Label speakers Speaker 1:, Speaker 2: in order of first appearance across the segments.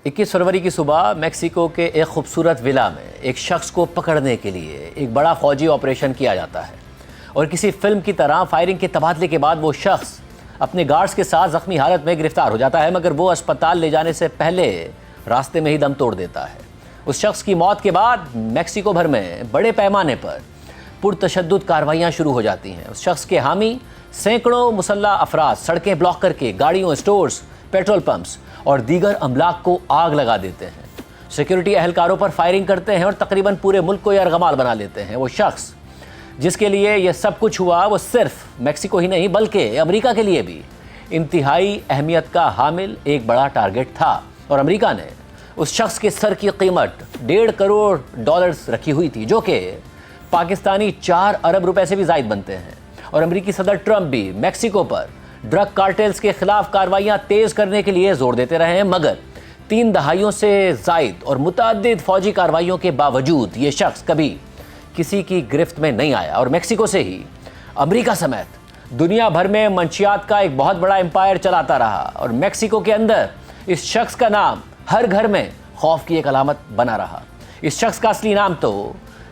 Speaker 1: 21 फरवरी की सुबह मेक्सिको के एक खूबसूरत विला में एक शख्स को पकड़ने के लिए एक बड़ा फौजी ऑपरेशन किया जाता है और किसी फिल्म की तरह फायरिंग के तबादले के बाद वो शख्स अपने गार्ड्स के साथ ज़ख्मी हालत में गिरफ्तार हो जाता है, मगर वो अस्पताल ले जाने से पहले रास्ते में ही दम तोड़ देता है। उस शख्स की मौत के बाद मेक्सिको भर में बड़े पैमाने पर पुरतशद्दुद कार्रवाइयाँ शुरू हो जाती हैं। उस शख्स के हामी सैकड़ों मुसल्लह अफराद सड़कें ब्लॉक करके गाड़ियों, स्टोर्स, पेट्रोल पंप्स और दीगर अमलाक को आग लगा देते हैं, सिक्योरिटी एहलकारों पर फायरिंग करते हैं और तकरीबन पूरे मुल्क को यरगमाल बना लेते हैं। वो शख्स जिसके लिए ये सब कुछ हुआ वो सिर्फ मेक्सिको ही नहीं बल्कि अमेरिका के लिए भी इंतहाई अहमियत का हामिल एक बड़ा टारगेट था और अमेरिका ने उस शख्स के सर की कीमत $1.5 करोड़ रखी हुई थी, जो कि पाकिस्तानी 4 अरब रुपए से भी ज़ायद बनते हैं। और अमेरिकी सदर ट्रंप भी मेक्सिको पर ड्रग कार्टेल्स के खिलाफ कार्रवाइयाँ तेज़ करने के लिए जोर देते रहे हैं, मगर 3 दहाइयों से ज़ायद और मुतअद्दिद फौजी कार्रवाइयों के बावजूद ये शख्स कभी किसी की गिरफ्त में नहीं आया और मेक्सिको से ही अमेरिका समेत दुनिया भर में मंशियात का एक बहुत बड़ा एम्पायर चलाता रहा और मेक्सिको के अंदर इस शख्स का नाम हर घर में खौफ की एक अलामत बना रहा। इस शख्स का असली नाम तो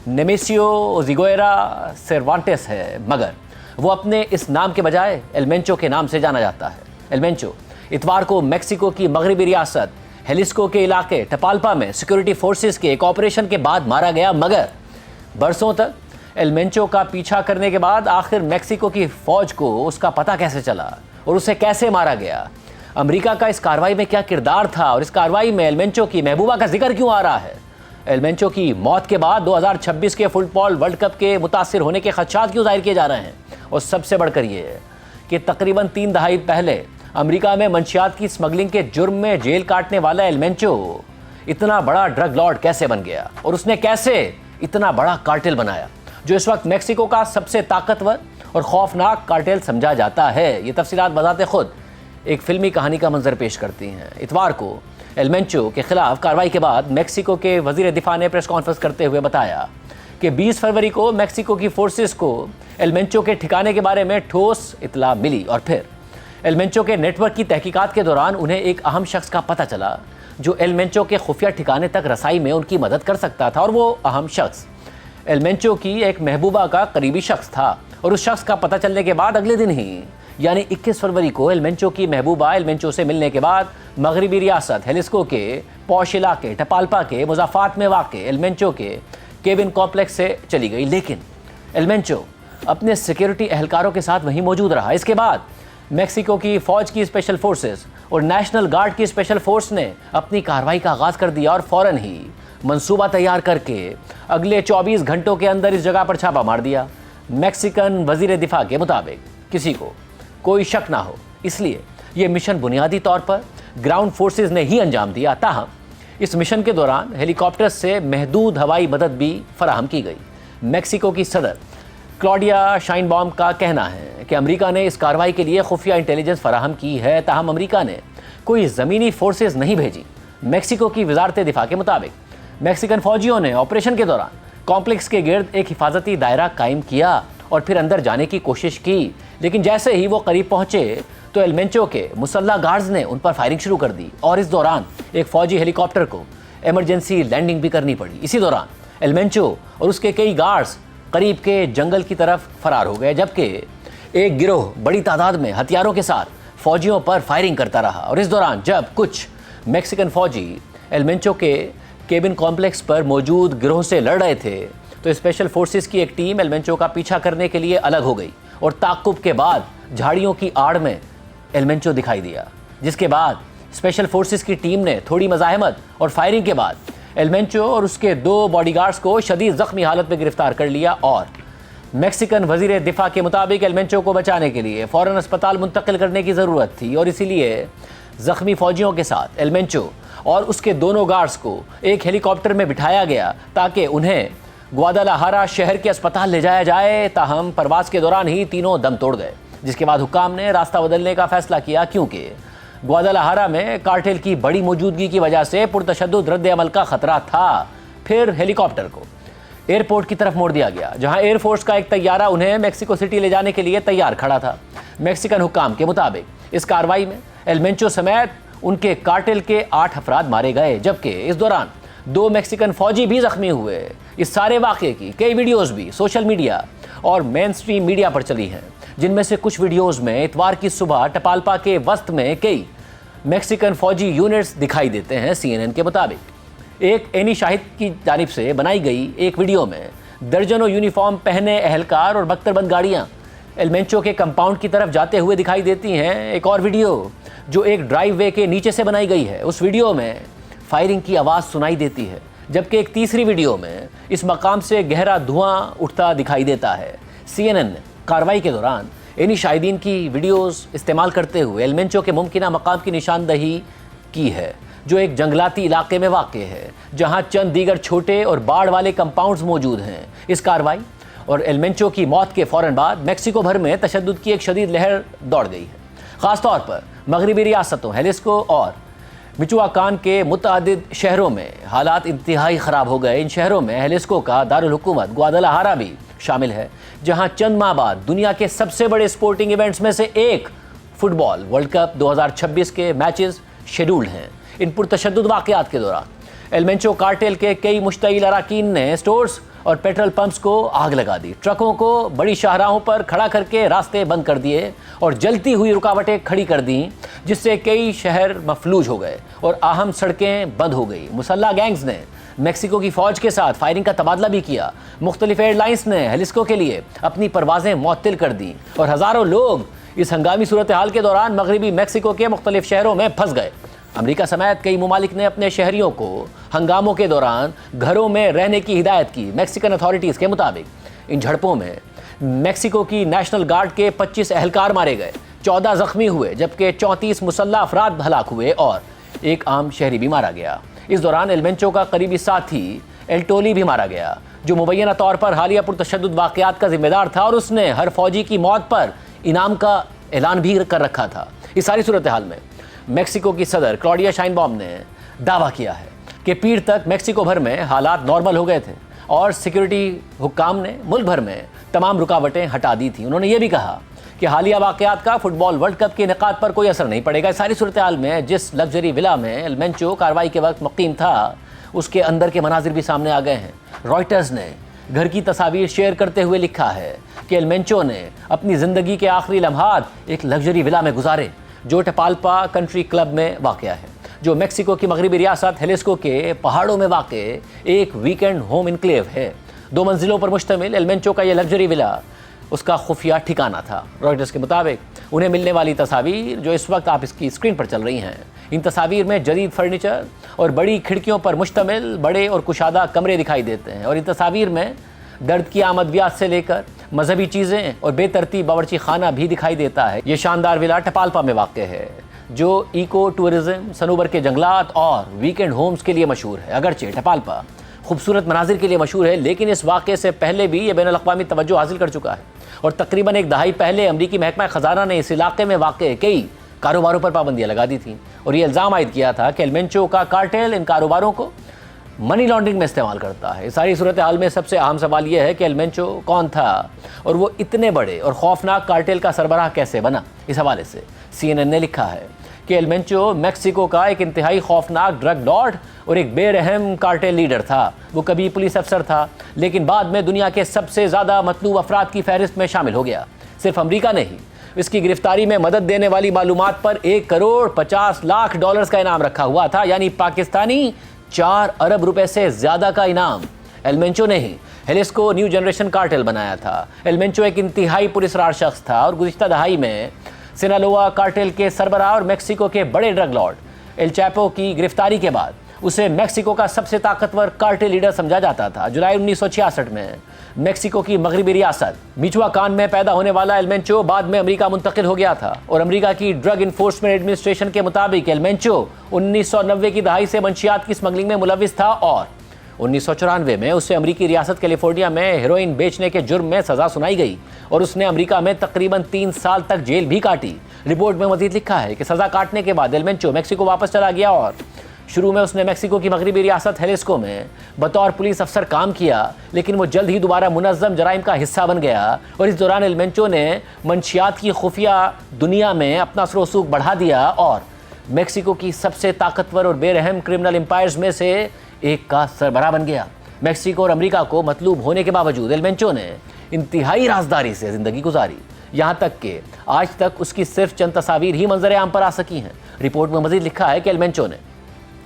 Speaker 1: नेमेसियो जिगोएरा सेरवांटेस है, मगर वो अपने इस नाम के बजाय एलमेंचो के नाम से जाना जाता है। एलमेंचो इतवार को मेक्सिको की मगरबी रियासत हेलिस्को के इलाके टपाल्पा में सिक्योरिटी फोर्सेस के एक ऑपरेशन के बाद मारा गया, मगर बरसों तक एलमेंचो का पीछा करने के बाद आखिर मेक्सिको की फौज को उसका पता कैसे चला और उसे कैसे मारा गया, अमेरिका का इस कार्रवाई में क्या किरदार था और इस कार्रवाई में एलमेंचो की महबूबा का जिक्र क्यों आ रहा है, एलमेंचो की मौत के बाद 2026 के फुटबॉल वर्ल्ड कप के मुतासिर होने के खदशात क्यों जाहिर किए जा रहे हैं, और सबसे बढ़कर ये है कि तकरीबन 3 दहाई पहले अमेरिका में मंशियात की स्मगलिंग के जुर्म में जेल काटने वाला एलमेंचो इतना बड़ा ड्रग लॉर्ड कैसे बन गया और उसने कैसे इतना बड़ा कार्टेल बनाया जो इस वक्त मेक्सिको का सबसे ताकतवर और खौफनाक कार्टेल समझा जाता है। ये तफसीलात बजाते खुद एक फिल्मी कहानी का मंजर पेश करती हैं। इतवार को एलमेंचो के खिलाफ कार्रवाई के बाद मेक्सिको के वजीर दिफा ने प्रेस कॉन्फ्रेंस करते हुए बताया कि 20 फरवरी को मेक्सिको की फोर्सेस को एलमेंचो के ठिकाने के बारे में ठोस इतला मिली और फिर एलमेंचो के नेटवर्क की तहकीकात के दौरान उन्हें एक अहम शख्स का पता चला जो एलमेंचो के खुफिया ठिकाने तक रसाई में उनकी मदद कर सकता था, और वो अहम शख्स एलमेंचो की एक महबूबा का करीबी शख्स था। और उस शख्स का पता चलने के बाद अगले दिन ही यानी 21 फरवरी को एलमेंचो की महबूबा एलमेंचो से मिलने के बाद मगरबी रियासत हेलिस्को के पौश इलाके टपाल्पा के मुजाफात में वाक़े एलमेंचो के केबिन कॉम्प्लेक्स से चली गई, लेकिन एलमेंचो अपने सिक्योरिटी एहलकारों के साथ वहीं मौजूद रहा। इसके बाद मेक्सिको की फ़ौज की स्पेशल फोर्सेस और नेशनल गार्ड की स्पेशल फोर्स ने अपनी कार्रवाई का आगाज़ कर दिया और फ़ौरन ही मंसूबा तैयार करके अगले 24 घंटों के अंदर इस जगह पर छापा मार दिया। मेक्सिकन वजीर दिफा के मुताबिक किसी को कोई शक ना हो इसलिए ये मिशन बुनियादी तौर पर ग्राउंड फोर्सेस ने ही अंजाम दिया। ताहम इस मिशन के दौरान हेलीकॉप्टर से महदूद हवाई मदद भी फराहम की गई। मेक्सिको की सदर क्लॉडिया शाइनबॉम का कहना है कि अमेरिका ने इस कार्रवाई के लिए खुफिया इंटेलिजेंस फराहम की है, ताहम अमेरिका ने कोई ज़मीनी फोर्सेस नहीं भेजी। मेक्सिको की वजारत दिफा के मुताबिक मेक्सिकन फौजियों ने ऑपरेशन के दौरान कॉम्प्लेक्स के गिर्द एक हिफाजती दायरा कायम किया और फिर अंदर जाने की कोशिश की, लेकिन जैसे ही वो करीब पहुंचे तो एलमेंचो के मुसल्ला गार्ड्स ने उन पर फायरिंग शुरू कर दी और इस दौरान एक फ़ौजी हेलीकॉप्टर को इमरजेंसी लैंडिंग भी करनी पड़ी। इसी दौरान एलमेंचो और उसके कई गार्ड्स करीब के जंगल की तरफ फरार हो गए, जबकि एक गिरोह बड़ी तादाद में हथियारों के साथ फौजियों पर फायरिंग करता रहा। और इस दौरान जब कुछ मेक्सिकन फौजी एलमेंचो के केबिन कॉम्प्लेक्स पर मौजूद गिरोह से लड़ रहे थे तो स्पेशल फोर्सेस की एक टीम एलमेंचो का पीछा करने के लिए अलग हो गई और ताक़ुब के बाद झाड़ियों की आड़ में एलमेंचो दिखाई दिया, जिसके बाद स्पेशल फोर्सेस की टीम ने थोड़ी मज़ाहमत और फायरिंग के बाद एलमेंचो और उसके 2 बॉडीगार्ड्स को शदीद ज़ख्मी हालत में गिरफ्तार कर लिया। और मेक्सिकन वजीर दिफा के मुताबिक एलमेंचो को बचाने के लिए फ़ौरन अस्पताल मुंतकिल करने की ज़रूरत थी और इसीलिए ज़ख्मी फ़ौजियों के साथ एलमेंचो और उसके दोनों गार्ड्स को एक हेलीकॉप्टर में बिठाया गया ताकि उन्हें ग्वादालाहारा शहर के अस्पताल ले जाया जाए। ताहम परवाज़ के दौरान ही तीनों दम तोड़ गए, जिसके बाद हुक्काम ने रास्ता बदलने का फैसला किया क्योंकि ग्वादालाहारा में कार्टेल की बड़ी मौजूदगी की वजह से पुरतशद्दुद रद्द अमल का ख़तरा था। फिर हेलीकॉप्टर को एयरपोर्ट की तरफ मोड़ दिया गया, जहां एयरफोर्स का एक तैयारा उन्हें मेक्सिको सिटी ले जाने के लिए तैयार खड़ा था। मेक्सिकन हुक्काम के मुताबिक इस कार्रवाई में एलमेंचो समेत ان کے کارٹل کے 8 افراد مارے گئے، جبکہ اس دوران 2 میکسیکن فوجی بھی زخمی ہوئے۔ اس سارے واقعے کی کئی ویڈیوز بھی سوشل میڈیا اور مین سٹریم میڈیا پر چلی ہیں، جن میں سے کچھ ویڈیوز میں اتوار کی صبح ٹپالپا کے وسط میں کئی میکسیکن فوجی یونٹس دکھائی دیتے ہیں۔ CNN کے مطابق ایک اینی شاہد کی جانب سے بنائی گئی ایک ویڈیو میں درجنوں یونیفارم پہنے اہلکار اور بختربند گاڑیاں ایل مینچو کے کمپاؤنڈ کی طرف جاتے ہوئے دکھائی دیتی ہیں۔ ایک اور ویڈیو جو ایک ڈرائیو وے کے نیچے سے بنائی گئی ہے، اس ویڈیو میں فائرنگ کی آواز سنائی دیتی ہے، جبکہ ایک تیسری ویڈیو میں اس مقام سے گہرا دھواں اٹھتا دکھائی دیتا ہے۔ CNN نے کارروائی کے دوران اینی شاہدین کی ویڈیوز استعمال کرتے ہوئے ایل مینچو کے ممکنہ مقام کی نشاندہی کی ہے، جو ایک جنگلاتی علاقے میں واقع ہے، جہاں چند دیگر چھوٹے اور باڑ والے کمپاؤنڈز موجود ہیں۔ اس کارروائی اور ایل مینچو کی موت کے فوراً بعد میکسیکو بھر میں تشدد کی ایک شدید لہر دوڑ گئی ہے، خاص طور پر مغربی ریاستوں ہیلسکو اور میچوآکان کے متعدد شہروں میں حالات انتہائی خراب ہو گئے۔ ان شہروں میں ہیلسکو کا دارالحکومت گواڈالاہارا بھی شامل ہے، جہاں چند ماہ بعد دنیا کے سب سے بڑے اسپورٹنگ ایونٹس میں سے ایک فٹ بال ورلڈ کپ 2026 کے میچز شیڈولڈ ہیں۔ ان پرتشدد واقعات کے دوران ایل مینچو کارٹل کے کئی مشتعل اراکین نے سٹورز اور پیٹرول پمپس کو آگ لگا دی، ٹرکوں کو بڑی شاہراہوں پر کھڑا کر کے راستے بند کر دیے اور جلتی ہوئی رکاوٹیں کھڑی کر دیں، جس سے کئی شہر مفلوج ہو گئے اور اہم سڑکیں بند ہو گئی۔ مسلح گینگز نے میکسیکو کی فوج کے ساتھ فائرنگ کا تبادلہ بھی کیا۔ مختلف ایئر لائنز نے ہیلسکو کے لیے اپنی پروازیں معطل کر دیں اور ہزاروں لوگ اس ہنگامی صورتحال کے دوران مغربی میکسیکو کے مختلف شہروں میں پھنس گئے۔ امریکہ سمیت کئی ممالک نے اپنے شہریوں کو ہنگاموں کے دوران گھروں میں رہنے کی ہدایت کی۔ میکسیکن اتھارٹیز کے مطابق ان جھڑپوں میں میکسیکو کی نیشنل گارڈ کے 25 اہلکار مارے گئے، 14 زخمی ہوئے، جبکہ 34 مسلح افراد ہلاک ہوئے اور ایک عام شہری بھی مارا گیا۔ اس دوران ایل مینچو کا قریبی ساتھی ایل ٹولی بھی مارا گیا، جو مبینہ طور پر حالیہ پرتشدد واقعات کا ذمہ دار تھا اور اس نے ہر فوجی کی موت پر انعام کا اعلان بھی کر رکھا تھا۔ اس ساری صورتحال میں میکسیکو کی صدر کلاڈیا شائنبام نے دعویٰ کیا ہے کہ پیر تک میکسیکو بھر میں حالات نارمل ہو گئے تھے اور سیکیورٹی حکام نے ملک بھر میں تمام رکاوٹیں ہٹا دی تھیں۔ انہوں نے یہ بھی کہا کہ حالیہ واقعات کا فٹ بال ورلڈ کپ کے انعقاد پر کوئی اثر نہیں پڑے گا۔ اس ساری صورتحال میں جس لگژری ولا میں ایل مینچو کارروائی کے وقت مقیم تھا، اس کے اندر کے مناظر بھی سامنے آ گئے ہیں۔ رائٹرز نے گھر کی تصاویر شیئر کرتے ہوئے لکھا ہے کہ ایل مینچو نے اپنی زندگی کے آخری لمحات ایک لگژری ولا میں گزارے، جو ٹپالپا کنٹری کلب میں واقع ہے، جو میکسیکو کی مغربی ریاست ہیلسکو کے پہاڑوں میں واقع ایک ویکینڈ ہوم انکلیو ہے۔ 2 منزلوں پر مشتمل ایل مینچو کا یہ لگژری ولا اس کا خفیہ ٹھکانہ تھا۔ رائٹرز کے مطابق انہیں ملنے والی تصاویر جو اس وقت آپ اس کی اسکرین پر چل رہی ہیں، ان تصاویر میں جدید فرنیچر اور بڑی کھڑکیوں پر مشتمل بڑے اور کشادہ کمرے دکھائی دیتے ہیں، اور ان تصاویر میں درد کی آمدیات سے لے کر مذہبی چیزیں اور بے ترتیب باورچی خانہ بھی دکھائی دیتا ہے۔ یہ شاندار ولا ٹپالپا میں واقع ہے، جو ایکو ٹورزم، صنوبر کے جنگلات اور ویکینڈ ہومز کے لیے مشہور ہے۔ اگرچہ ٹپالپا خوبصورت مناظر کے لیے مشہور ہے، لیکن اس واقعے سے پہلے بھی یہ بین الاقوامی توجہ حاصل کر چکا ہے، اور تقریباً ایک دہائی پہلے امریکی محکمہ خزانہ نے اس علاقے میں واقع کئی کاروباروں پر پابندیاں لگا دی تھیں اور یہ الزام عائد کیا تھا کہ ایل مینچو کا کارٹل ان کاروباروں کو منی لانڈرنگ میں استعمال کرتا ہے۔ اس ساری صورتحال میں سب سے اہم سوال یہ ہے کہ ایل مینچو کون تھا اور وہ اتنے بڑے اور خوفناک کارٹل کا سربراہ کیسے بنا۔ اس حوالے سے CNN نے لکھا ہے کہ ایل مینچو میکسیکو کا ایک انتہائی خوفناک ڈرگ لارڈ اور ایک بے رحم کارٹل لیڈر تھا۔ وہ کبھی پولیس افسر تھا، لیکن بعد میں دنیا کے سب سے زیادہ مطلوب افراد کی فہرست میں شامل ہو گیا۔ صرف امریکہ نے ہی اس کی گرفتاری میں مدد دینے والی معلومات پر $1,50,00,000 کا انعام رکھا ہوا تھا، یعنی پاکستانی 4 ارب روپے سے زیادہ کا انعام ایل مینچو نے ہی ہیلسکو نیو جنریشن کارٹل بنایا تھا۔ ایل مینچو ایک انتہائی پراسرار شخص تھا اور گزشتہ دہائی میں سینالوا کارٹل کے سربراہ اور میکسیکو کے بڑے ڈرگ لارڈ ایل چیپو کی گرفتاری کے بعد اسے میکسیکو کا سب سے طاقتور کارٹل لیڈر سمجھا جاتا تھا۔ جولائی 1966 میں میکسیکو کی مغربی ریاست میچوآکان میں پیدا ہونے والا ایل مینچو بعد میں امریکہ منتقل ہو گیا تھا، اور امریکہ کی ڈرگ انفورسمنٹ ایڈمنسٹریشن کے مطابق ایل مینچو 1990 کی دہائی سے منشیات کی اسمگلنگ میں ملوث تھا، اور 1994 میں اسے امریکی ریاست کیلیفورنیا میں ہیروئن بیچنے کے جرم میں سزا سنائی گئی اور اس نے امریکہ میں تقریباً 3 سال تک جیل بھی کاٹی۔ رپورٹ میں مزید لکھا ہے کہ سزا کاٹنے کے بعد ایل مینچو میکسیکو واپس چلا گیا، اور شروع میں اس نے میکسیکو کی مغربی ریاست ہیلسکو میں بطور پولیس افسر کام کیا، لیکن وہ جلد ہی دوبارہ منظم جرائم کا حصہ بن گیا، اور اس دوران ایل مینچو نے منشیات کی خفیہ دنیا میں اپنا اثر و رسوخ بڑھا دیا اور मेक्सिको की सबसे ताकतवर और बेरहम क्रिमिनल एम्पायर्स में से एक का सरबराह बन गया। मेक्सिको और अमेरिका को मतलूब होने के बावजूद एल मेंचो ने इंतहाई राजदारी से ज़िंदगी गुजारी, यहाँ तक कि आज तक उसकी सिर्फ चंद तस्वीर ही मंजर आम पर आ सकी हैं। रिपोर्ट में मजीद लिखा है कि एल मेंचो ने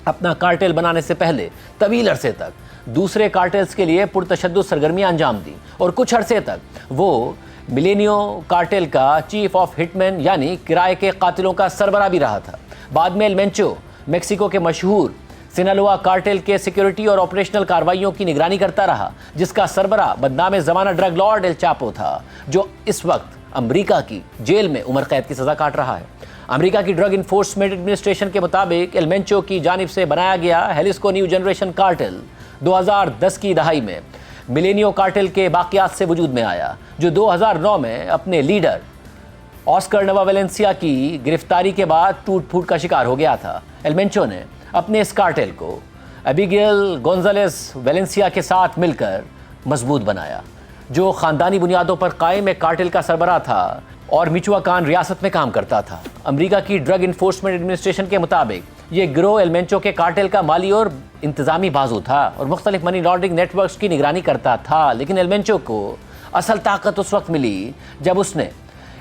Speaker 1: अपना कार्टेल बनाने से पहले तवील अरसे तक दूसरे कार्टेल्स के लिए पुरतशद्दुद सरगर्मियां अंजाम दी और कुछ अरसे तक वो मिलेनियो कार्टेल का चीफ ऑफ हिटमैन यानी किराए के कातिलों का सरबराह भी रहा था। बाद में एल मेंचो मेक्सिको के मशहूर सिनालोआ कार्टेल के सिक्योरिटी और ऑपरेशनल कार्रवाइयों की निगरानी करता रहा, जिसका सरबराह बदनाम ज़माना ड्रग लॉर्ड एल चापो था, जो इस वक्त अमेरिका की जेल में उम्र कैद की सज़ा काट रहा है। अमेरिका की ड्रग इन्फोर्समेंट एडमिनिस्ट्रेशन के मुताबिक एल मेंचो की जानिब से बनाया गया हेलिस्को न्यू जनरेशन कार्टेल 2010 की दहाई में मिलेनियो कार्टेल के बाकियात से वजूद में आया, जो 2009 में अपने लीडर ऑस्कर नवा वेलेंसिया की गिरफ्तारी के बाद टूट फूट का शिकार हो गया था। एल मेंचो ने अपने इस कार्टेल को एबिगेल गोंजालेस वेलेंसिया के साथ मिलकर मजबूत बनाया, जो ख़ानदानी बुनियादों पर कायम एक कार्टेल का सरबराह था और मिचुआकान रियासत में काम करता था। अमेरिका की ड्रग इन्फोर्समेंट एडमिनिस्ट्रेशन के मुताबिक ये गिरोह एल मेंचो के कार्टेल का माली और इंतज़ामी बाजू था और मुख्तलिफ मनी लॉन्ड्रिंग नेटवर्क्स की निगरानी करता था। लेकिन एल मेंचो को असल ताकत उस वक्त मिली जब उसने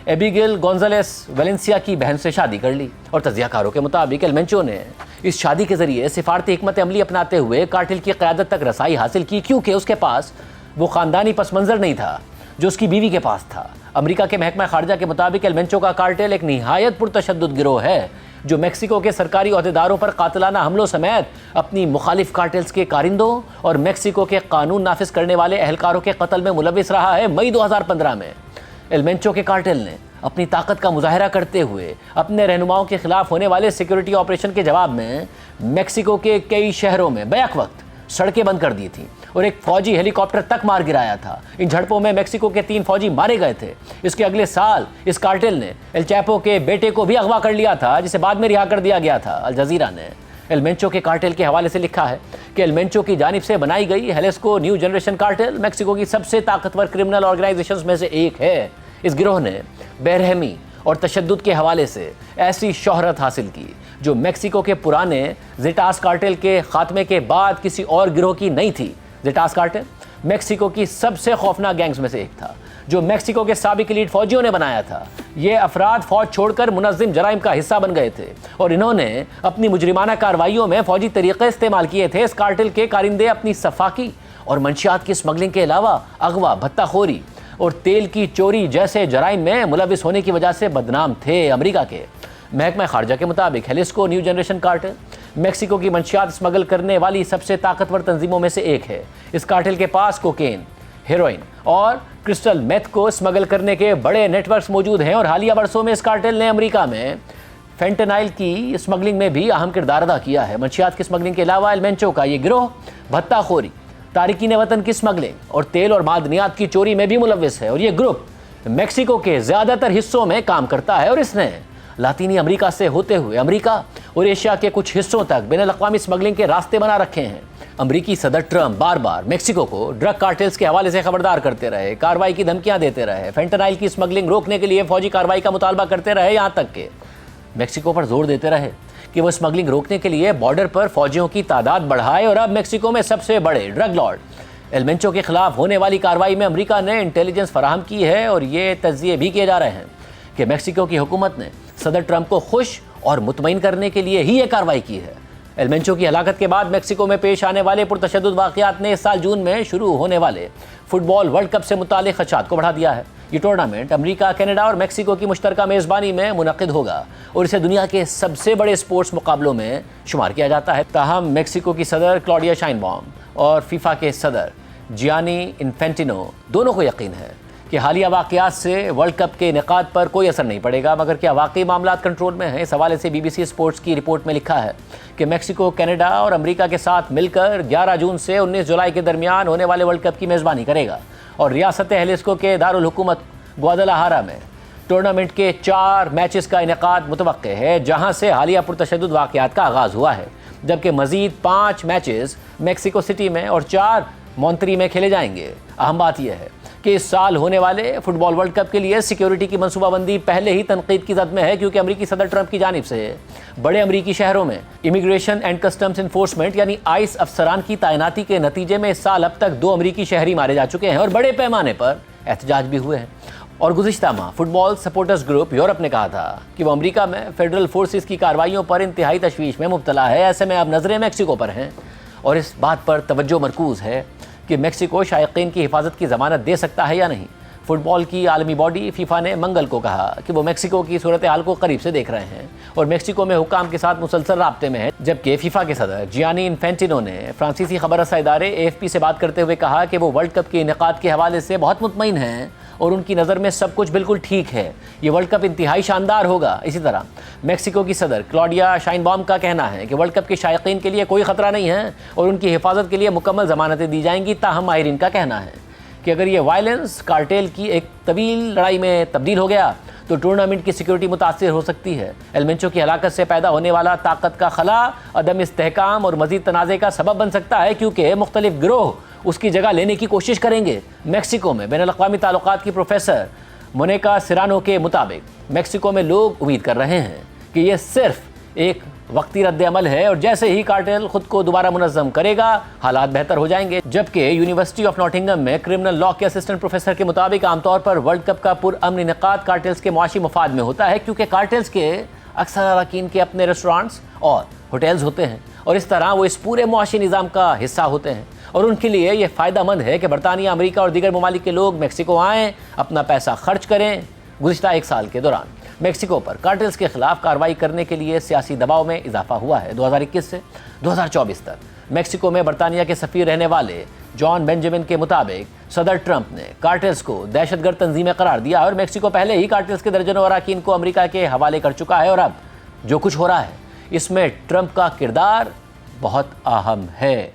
Speaker 1: एबिगेल गोंजालेस वेलेंसिया की बहन से शादी कर ली और तजियाकारों के मुताबिक एल मेंचो ने इस शादी के ज़रिए सिफारती हिकमत अमली अपनाते हुए कार्टेल की क़यादत तक रसाई हासिल की, क्योंकि उसके पास वो ख़ानदानी पस मंज़र नहीं था जो उसकी बीवी के पास था। अमेरिका के महकमा खारजा के मुताबिक एल मेंचो का कार्टेल एक निहायत पुरतशद्दुद गिरोह है जो मेक्सिको के सरकारी अहदेदारों पर कातिलाना हमलों समेत अपनी मुखालिफ कार्टेल्स के कारिंदों और मेक्सिको के कानून नाफिज करने वाले एहलकारों के कत्ल में मुलविस रहा है। मई 2015 में एल मेंचो के कार्टेल ने अपनी ताकत का मुजाहरा करते हुए अपने रहनुमाओं के खिलाफ होने वाले सिक्योरिटी ऑपरेशन के जवाब में मेक्सिको के कई शहरों में बैक वक्त सड़कें बंद कर दी थी और एक फौजी हेलीकॉप्टर तक मार गिराया था। इन झड़पों में मेक्सिको के 3 फौजी मारे गए थे। इसके अगले साल इस कार्टेल ने एल चैपो के बेटे को भी अगवा कर लिया था, जिसे बाद में रिहा कर दिया गया था। अल जजीरा ने एल मेंचो के कार्टेल के हवाले से लिखा है कि एल मेंचो की जानिब से बनाई गई हेलिस्को न्यू जनरेशन कार्टेल मेक्सिको की सबसे ताकतवर क्रिमिनल ऑर्गेनाइजेशंस में से एक है। इस गिरोह ने बेरहमी और तशद्दुद के हवाले से ऐसी शोहरत हासिल की जो मेक्सिको के पुराने ज़ेटास कार्टेल के खात्मे के बाद किसी और गिरोह की नहीं थी। ज़ेटास कार्टेल मेक्सिको की सबसे खौफनाक गैंग्स में से एक था जो मेक्सिको के साबिक एलीट फौजियों ने बनाया था। ये अफराद फौज छोड़कर मुनज़्ज़िम जराइम का हिस्सा बन गए थे और इन्होंने अपनी मुजरिमाना कार्रवाइयों में फौजी तरीक़े इस्तेमाल किए थे। इस कार्टेल के कारिंदे अपनी सफाकी और मंशियात की स्मगलिंग के अलावा अगवा, भत्ताखोरी और तेल की चोरी जैसे जराइम में मुलविस होने की वजह से बदनाम थे। अमेरिका के महकमा खारजा के मुताबिक हेलिस्को न्यू जनरेशन कार्टेल मेक्सिको की मंशियात स्मगल करने वाली सबसे ताकतवर तंजीमों में से एक है। इस कार्टेल के पास कोकेन, हेरोइन और क्रिस्टल मेथ को स्मगल करने के बड़े नेटवर्क्स मौजूद हैं और हालिया बरसों में इस कार्टेल ने अमेरिका में फेंटनाइल की स्मगलिंग में भी अहम किरदार अदा किया है। मंशियात की स्मगलिंग के अलावा एल मेंचो का ये गिरोह भत्ताखोरी, तारिकीन वतन की स्मगलिंग और तेल और मादनियात की चोरी में भी मुलविस है और ये ग्रुप मेक्सिको के ज़्यादातर हिस्सों में काम करता है और इसने लातीनी अमेरिका से होते हुए अमेरिका और एशिया के कुछ हिस्सों तक बैनुल-अक़वामी स्मगलिंग के रास्ते बना रखे हैं। अमेरिकी सदर ट्रंप बार बार मेक्सिको को ड्रग कार्टेल्स के हवाले से खबरदार करते रहे, कार्रवाई की धमकियां देते रहे, फेंटनाइल की स्मगलिंग रोकने के लिए फौजी कार्रवाई का मुतालबा करते रहे, यहाँ तक कि मेक्सिको पर जोर देते रहे कि वो स्मगलिंग रोकने के लिए बॉर्डर पर फौजियों की तादाद बढ़ाए। और अब मेक्सिको में सबसे बड़े ड्रग लॉर्ड एल मेंचो के खिलाफ होने वाली कार्रवाई में अमेरिका ने इंटेलिजेंस फराहम की है और ये तज्जिए भी किए जा रहे हैं कि मेक्सिको की हुकूमत ने सदर ट्रंप को खुश और मुतमईन करने के लिए ही ये कार्रवाई की है। एल मेंचो की हलाकत के बाद मेक्सिको में पेश आने वाले पुरतशद्दुद वाक़यात ने इस साल जून में शुरू होने वाले फुटबॉल वर्ल्ड कप से मुताल्लिक़ खदशात को बढ़ा दिया है। ये टूर्नामेंट अमेरिका, कनाडा और मेक्सिको की मुश्तरका मेज़बानी में मुनक़िद होगा और इसे दुनिया के सबसे बड़े स्पोर्ट्स मुकाबलों में शुमार किया जाता है। ताहम मेक्सिको की सदर क्लॉडिया शाइनबाउम और फीफा के सदर जियानी इन्फेंटिनो दोनों को यकीन है कि हालिया वाक़यात से वर्ल्ड कप के इनेकाद पर कोई असर नहीं पड़ेगा। मगर क्या वाकई मामला कंट्रोल में है? इस हवाले से BBC स्पोर्ट्स की रिपोर्ट में लिखा है कि मेक्सिको, कनाडा और अमेरिका के साथ मिलकर 11 जून से 19 जुलाई के दरमियान होने वाले वर्ल्ड कप की मेज़बानी करेगा और रियासत हेलिस्को के दारुल हुकूमत ग्वादलाहारा में टूर्नामेंट के 4 मैचेस का इनेकाद मुतवक्के है, जहां से हालिया पुरतशद्दुद वाक़यात का आगाज़ हुआ है, जबकि मज़ीद 5 मैचेस मेक्सिको सिटी में और 4 मॉन्ट्री में खेले जाएंगे। अहम बात यह है کہ اس سال ہونے والے فٹ بال ورلڈ کپ کے لیے سیکیورٹی کی منصوبہ بندی پہلے ہی تنقید کی زد میں ہے، کیونکہ امریکی صدر ٹرمپ کی جانب سے بڑے امریکی شہروں میں امیگریشن اینڈ کسٹمز انفورسمنٹ یعنی آئس افسران کی تعیناتی کے نتیجے میں اس سال اب تک 2 امریکی شہری مارے جا چکے ہیں اور بڑے پیمانے پر احتجاج بھی ہوئے ہیں۔ اور گزشتہ ماہ فٹ بال سپورٹرز گروپ یورپ نے کہا تھا کہ وہ امریکہ میں فیڈرل فورسز کی کارروائیوں پر انتہائی تشویش میں مبتلا ہے۔ ایسے میں اب نظریں میکسیکو پر ہیں اور اس بات پر توجہ مرکوز ہے کہ میکسیکو شائقین کی حفاظت کی ضمانت دے سکتا ہے یا نہیں۔ فٹ بال کی عالمی باڈی فیفا نے منگل کو کہا کہ وہ میکسیکو کی صورتحال کو قریب سے دیکھ رہے ہیں اور میکسیکو میں حکام کے ساتھ مسلسل رابطے میں ہے، جبکہ فیفا کے صدر جیانی انفینٹینو نے فرانسیسی خبر رساں ادارے AFP سے بات کرتے ہوئے کہا کہ وہ ورلڈ کپ کے انعقاد کے حوالے سے بہت مطمئن ہیں اور ان کی نظر میں سب کچھ بالکل ٹھیک ہے، یہ ورلڈ کپ انتہائی شاندار ہوگا۔ اسی طرح میکسیکو کی صدر کلاڈیا شائنبام کا کہنا ہے کہ ورلڈ کپ کے شائقین کے لیے کوئی خطرہ نہیں ہے اور ان کی حفاظت کے لیے مکمل ضمانتیں دی جائیں گی، تاہم ماہرین کا کہنا ہے کہ اگر یہ وائلنس کارٹیل کی ایک طویل لڑائی میں تبدیل ہو گیا تو ٹورنامنٹ کی سیکیورٹی متاثر ہو سکتی ہے۔ ایلمنچو کی ہلاکت سے پیدا ہونے والا طاقت کا خلا عدم استحکام اور مزید تنازع کا سبب بن سکتا ہے، کیونکہ مختلف گروہ اس کی جگہ لینے کی کوشش کریں گے۔ میکسیکو میں بین الاقوامی تعلقات کی پروفیسر مونیکا سیرانو کے مطابق میکسیکو میں لوگ امید کر رہے ہیں کہ یہ صرف ایک وقتی رد عمل ہے اور جیسے ہی کارٹیل خود کو دوبارہ منظم کرے گا حالات بہتر ہو جائیں گے۔ جبکہ یونیورسٹی آف ناٹنگھم میں کرمنل لا کے اسسٹنٹ پروفیسر کے مطابق عام طور پر ورلڈ کپ کا پرامن انعقاد کارٹیلز کے معاشی مفاد میں ہوتا ہے، کیونکہ کارٹیلز کے اکثر اراکین کے اپنے ریسٹورانٹس اور ہوٹلز ہوتے ہیں اور اس طرح وہ اس پورے معاشی نظام کا حصہ ہوتے ہیں اور ان کے لیے یہ فائدہ مند ہے کہ برطانیہ، امریکہ اور دیگر ممالک کے لوگ میکسیکو آئیں، اپنا پیسہ خرچ کریں۔ گزشتہ 1 سال کے دوران میکسیکو پر کارٹلز کے خلاف کارروائی کرنے کے لیے سیاسی دباؤ میں اضافہ ہوا ہے۔ 2021 سے 2024 تک میکسیکو میں برطانیہ کے سفیر رہنے والے جان بینجمن کے مطابق صدر ٹرمپ نے کارٹلز کو دہشت گرد تنظیمیں قرار دیا اور میکسیکو پہلے ہی کارٹلز کے درجنوں اراکین کو امریکہ کے حوالے کر چکا ہے اور اب جو کچھ ہو رہا ہے اس میں ٹرمپ کا کردار بہت اہم ہے۔